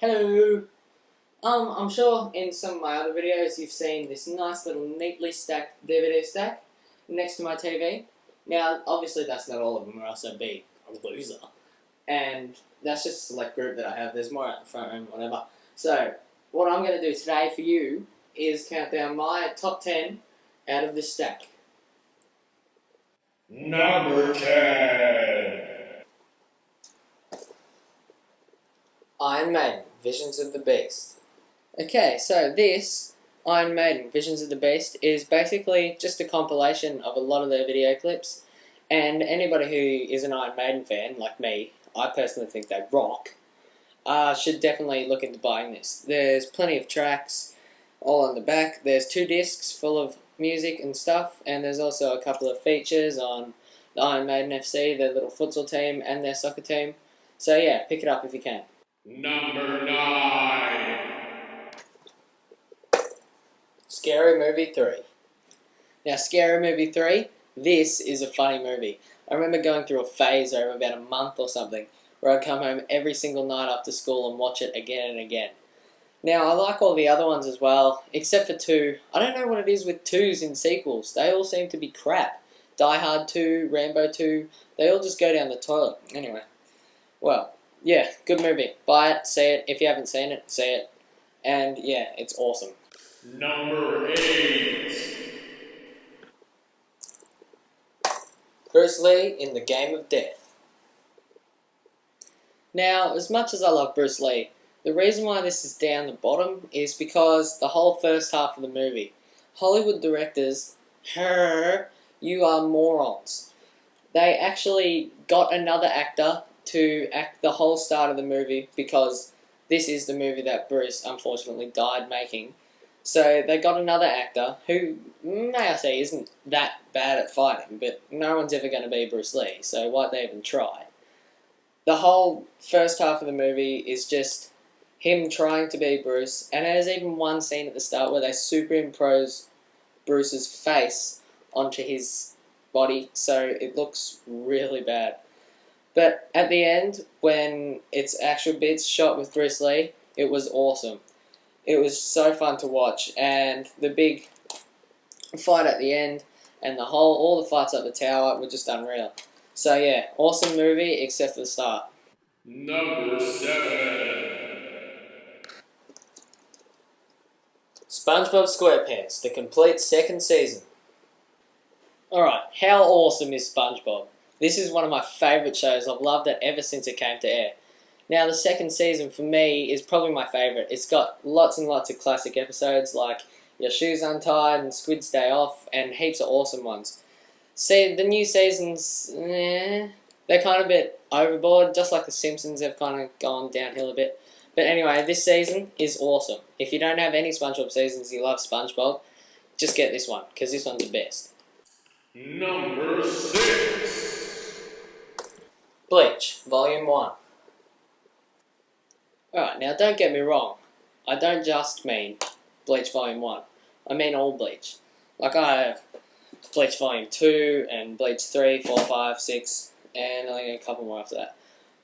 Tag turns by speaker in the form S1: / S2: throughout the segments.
S1: Hello! I'm sure in some of my other videos you've seen this nice little neatly stacked DVD stack next to my TV. Now, obviously that's not all of them or else I'd be a loser. And that's just a select group that I have. There's more at the front and whatever. So, what I'm going to do today for you is count down my top 10 out of this stack.
S2: Number 10.
S1: Iron Maiden, Visions of the Beast. Okay, so this Iron Maiden, Visions of the Beast, is basically just a compilation of a lot of their video clips, and anybody who is an Iron Maiden fan, like me, I personally think they rock, should definitely look into buying this. There's plenty of tracks all on the back. There's 2 discs full of music and stuff, and there's also a couple of features on the Iron Maiden FC, their little futsal team, and their soccer team. So yeah, pick it up if you can.
S2: Number 9.
S1: Scary Movie 3. Now, Scary Movie 3, this is a funny movie. I remember going through a phase over about a month or something where I'd come home every single night after school and watch it again and again. Now, I like all the other ones as well, except for 2. I don't know what it is with 2s in sequels. They all seem to be crap. Die Hard 2, Rambo 2, they all just go down the toilet. Anyway, well, yeah, good movie. Buy it, see it. If you haven't seen it, see it. And yeah, it's awesome.
S2: Number 8.
S1: Bruce Lee in The Game of Death. Now, as much as I love Bruce Lee, the reason why this is down the bottom is because the whole first half of the movie, Hollywood directors, you are morons. They actually got another actor to act the whole start of the movie because this is the movie that Bruce unfortunately died making. So they got another actor who, may I say, isn't that bad at fighting, but no one's ever going to be Bruce Lee, so why'd they even try? The whole first half of the movie is just him trying to be Bruce, and there's even one scene at the start where they superimpose Bruce's face onto his body, so it looks really bad. But at the end, when it's actual bits shot with Bruce Lee, it was awesome. It was so fun to watch, and the big fight at the end, and all the fights up the tower were just unreal. So yeah, awesome movie, except for the start.
S2: Number 7.
S1: SpongeBob SquarePants, the complete second season. Alright, how awesome is SpongeBob? This is one of my favourite shows. I've loved it ever since it came to air. Now, the second season for me is probably my favourite. It's got lots and lots of classic episodes like Your Shoes Untied and Squid's Day Off, and heaps of awesome ones. See, the new seasons, they're kind of a bit overboard, just like The Simpsons have kind of gone downhill a bit. But anyway, this season is awesome. If you don't have any SpongeBob seasons, you love SpongeBob, just get this one, because this one's the best.
S2: Number 6.
S1: Bleach, Volume 1. Alright, now don't get me wrong. I don't just mean Bleach Volume 1. I mean all Bleach. Like I have Bleach Volume 2 and Bleach 3, 4, 5, 6, and I think a couple more after that.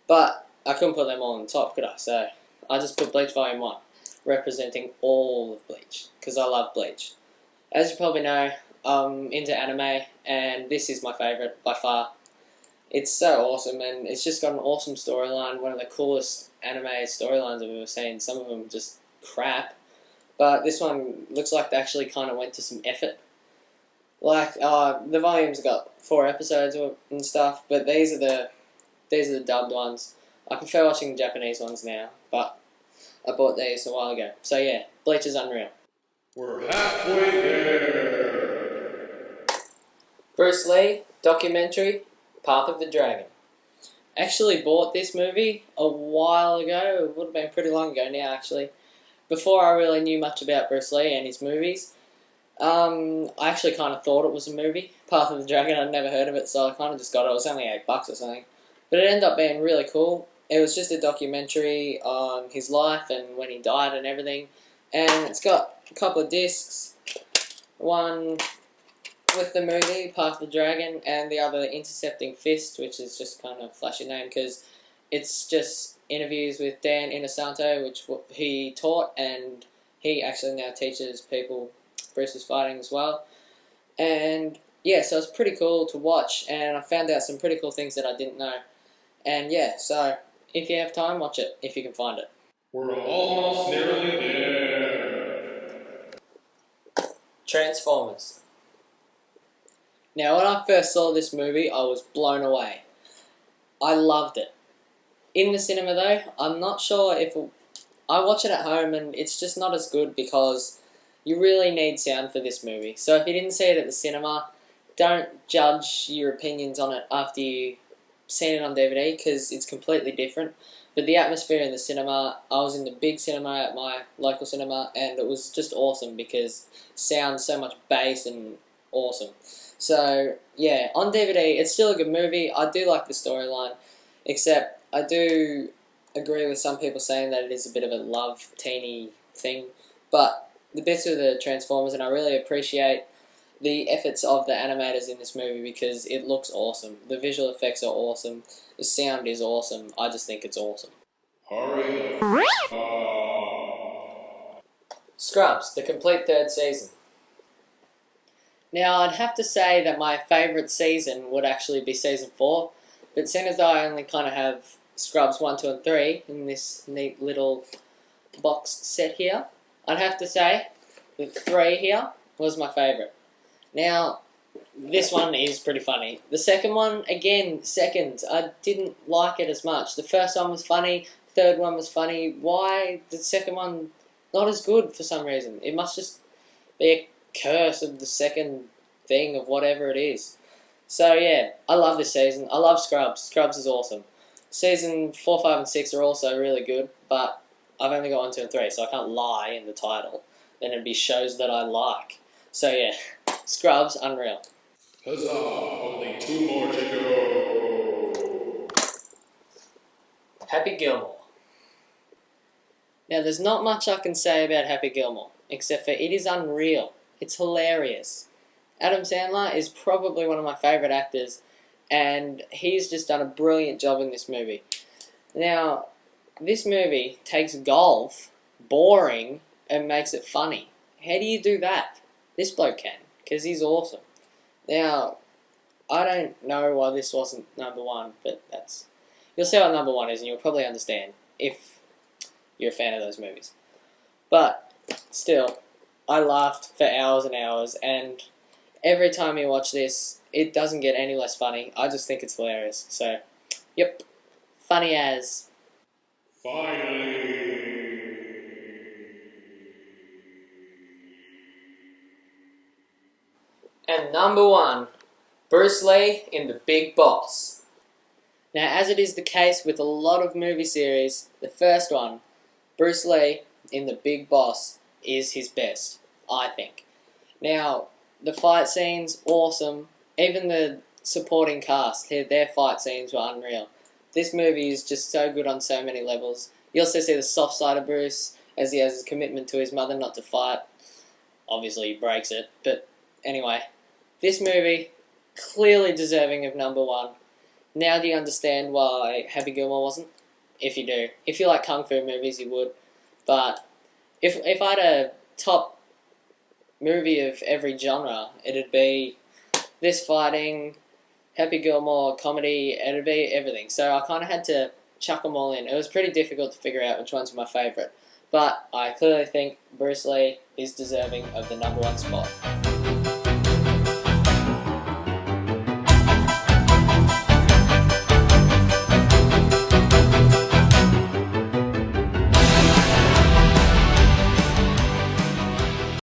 S1: But I couldn't put them all on the top, could I? So I just put Bleach Volume 1, representing all of Bleach, because I love Bleach. As you probably know, I'm into anime, and this is my favourite by far. It's so awesome, and it's just got an awesome storyline, one of the coolest anime storylines I've ever seen. Some of them just crap, but this one looks like they actually kind of went to some effort. Like, the volume's got 4 episodes and stuff, but these are the dubbed ones. I prefer watching the Japanese ones now, but I bought these a while ago. So yeah, Bleach is unreal.
S2: We're halfway there.
S1: Bruce Lee, documentary, Path of the Dragon. Actually bought this movie a while ago. It would have been pretty long ago now, actually. Before I really knew much about Bruce Lee and his movies. I actually kind of thought it was a movie, Path of the Dragon. I'd never heard of it, so I kind of just got it. It was only $8 or something. But it ended up being really cool. It was just a documentary on his life and when he died and everything. And it's got a couple of discs. One with the movie, Path of the Dragon, and the other Intercepting Fist, which is just kind of a flashy name because it's just interviews with Dan Inosanto, which he taught, and he actually now teaches people Bruce's fighting as well. And yeah, so it's pretty cool to watch, and I found out some pretty cool things that I didn't know. And yeah, so if you have time, watch it, if you can find it.
S2: We're almost nearly there.
S1: Transformers. Now, when I first saw this movie, I was blown away. I loved it. In the cinema though, I'm not sure if I watch it at home and it's just not as good because you really need sound for this movie. So if you didn't see it at the cinema, don't judge your opinions on it after you've seen it on DVD because it's completely different. But the atmosphere in the cinema, I was in the big cinema at my local cinema and it was just awesome because sound so much bass and awesome. So yeah, on DVD, it's still a good movie. I do like the storyline, except I do agree with some people saying that it is a bit of a love teeny thing. But the bits of the Transformers, and I really appreciate the efforts of the animators in this movie because it looks awesome. The visual effects are awesome. The sound is awesome. I just think it's awesome.
S2: Hurry the up.
S1: Scrubs, the complete third season. Now, I'd have to say that my favourite season would actually be season 4, but seeing as though I only kind of have Scrubs 1, 2 and 3 in this neat little box set here, I'd have to say that 3 here was my favourite. Now, this one is pretty funny. The second one, again, second. I didn't like it as much. The first one was funny, the third one was funny. Why the second one not as good for some reason? It must just be a curse of the second thing of whatever it is. So yeah, I love this season. I love Scrubs. Scrubs is awesome. Season 4, 5 and 6 are also really good, but I've only got 1, 2 and 3, so I can't lie in the title. Then it'd be shows that I like. So yeah, Scrubs, unreal.
S2: Huzzah! Only 2 more to go.
S1: Happy Gilmore. Now there's not much I can say about Happy Gilmore, except for it is unreal. It's hilarious. Adam Sandler is probably one of my favourite actors, and he's just done a brilliant job in this movie. Now, this movie takes golf, boring, and makes it funny. How do you do that? This bloke can, because he's awesome. Now, I don't know why this wasn't number 1, but that's... You'll see what number 1 is, and you'll probably understand if you're a fan of those movies. But, still, I laughed for hours and hours, and every time you watch this, it doesn't get any less funny. I just think it's hilarious. So, yep, funny as.
S2: Finally.
S1: And number 1, Bruce Lee in The Big Boss. Now, as it is the case with a lot of movie series, the first one, Bruce Lee in The Big Boss, is his best, I think. Now, the fight scenes, awesome. Even the supporting cast, their fight scenes were unreal. This movie is just so good on so many levels. You also see the soft side of Bruce, as he has his commitment to his mother not to fight. Obviously, he breaks it, but anyway. This movie, clearly deserving of number 1. Now do you understand why Happy Gilmore wasn't? If you do. If you like Kung Fu movies, you would. But if I had a top movie of every genre, it'd be this fighting, Happy Gilmore, comedy, it'd be everything. So I kind of had to chuck them all in. It was pretty difficult to figure out which ones were my favourite. But I clearly think Bruce Lee is deserving of the number 1 spot.